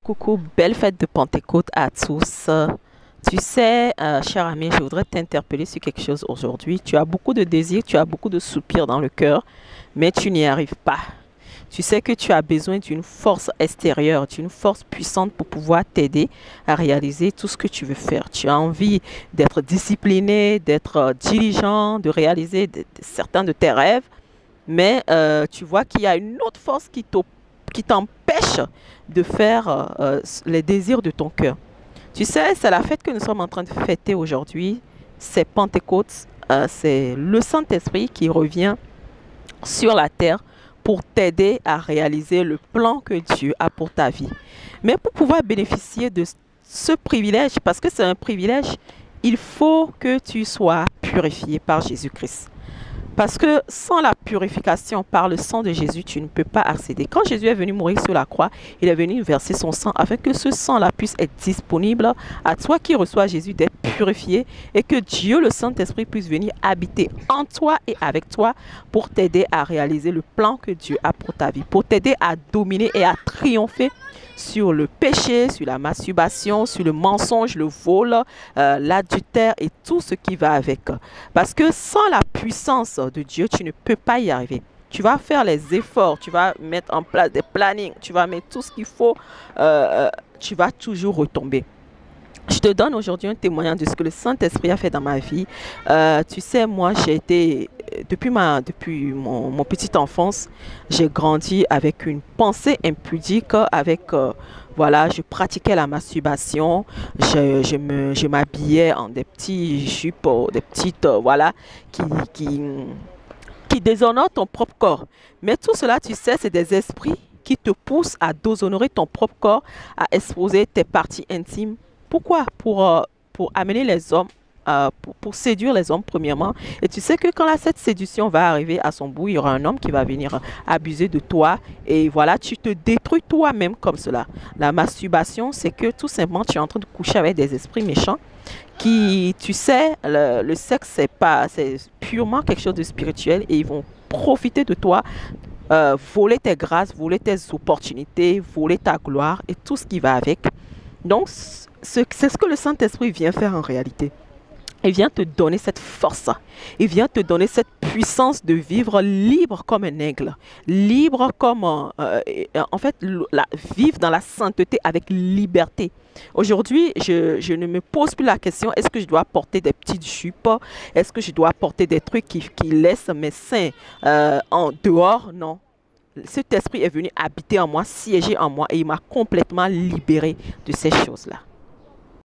Coucou, belle fête de Pentecôte à tous. Tu sais, cher ami, je voudrais t'interpeller sur quelque chose aujourd'hui. Tu as beaucoup de désirs, tu as beaucoup de soupirs dans le cœur, mais tu n'y arrives pas. Tu sais que tu as besoin d'une force extérieure, d'une force puissante pour pouvoir t'aider à réaliser tout ce que tu veux faire. Tu as envie d'être discipliné, d'être diligent, de réaliser certains de tes rêves, mais tu vois qu'il y a une autre force qui t'empêche de faire les désirs de ton cœur. Tu sais, c'est la fête que nous sommes en train de fêter aujourd'hui. C'est Pentecôte. C'est le Saint-Esprit qui revient sur la terre pour t'aider à réaliser le plan que Dieu a pour ta vie. Mais pour pouvoir bénéficier de ce privilège, parce que c'est un privilège, il faut que tu sois purifié par Jésus-Christ. Parce que sans la purification par le sang de Jésus, tu ne peux pas accéder. Quand Jésus est venu mourir sur la croix, il est venu verser son sang afin que ce sang-là puisse être disponible à toi qui reçois Jésus d'être purifié et que Dieu, le Saint-Esprit, puisse venir habiter en toi et avec toi pour t'aider à réaliser le plan que Dieu a pour ta vie, pour t'aider à dominer et à triompher sur le péché, sur la masturbation, sur le mensonge, le vol, l'adultère et tout ce qui va avec. Parce que sans la puissance de Dieu, tu ne peux pas y arriver. Tu vas faire les efforts, tu vas mettre en place des plannings, tu vas mettre tout ce qu'il faut, tu vas toujours retomber. Je te donne aujourd'hui un témoignage de ce que le Saint-Esprit a fait dans ma vie. Tu sais, moi, j'ai été, depuis mon petite enfance, j'ai grandi avec une pensée impudique, avec, voilà, je pratiquais la masturbation, je m'habillais en des petits jupes, des petites, voilà, qui, qui, qui déshonorent ton propre corps. Mais tout cela, tu sais, c'est des esprits qui te poussent à déshonorer ton propre corps, à exposer tes parties intimes. Pourquoi? Pour amener les hommes, pour séduire les hommes premièrement. Et tu sais que quand cette séduction va arriver à son bout, il y aura un homme qui va venir abuser de toi. Et voilà, tu te détruis toi-même comme cela. La masturbation, c'est que tout simplement, tu es en train de coucher avec des esprits méchants qui, tu sais, le sexe, c'est purement quelque chose de spirituel et ils vont profiter de toi, voler tes grâces, voler tes opportunités, voler ta gloire et tout ce qui va avec. Donc, c'est ce que le Saint-Esprit vient faire en réalité. Il vient te donner cette force. Il vient te donner cette puissance de vivre libre comme un aigle. Libre comme, en fait, vivre dans la sainteté avec liberté. Aujourd'hui, je ne me pose plus la question, est-ce que je dois porter des petites jupes? Est-ce que je dois porter des trucs qui laissent mes seins en dehors? Non. Cet esprit est venu habiter en moi, siéger en moi et il m'a complètement libéré de ces choses-là.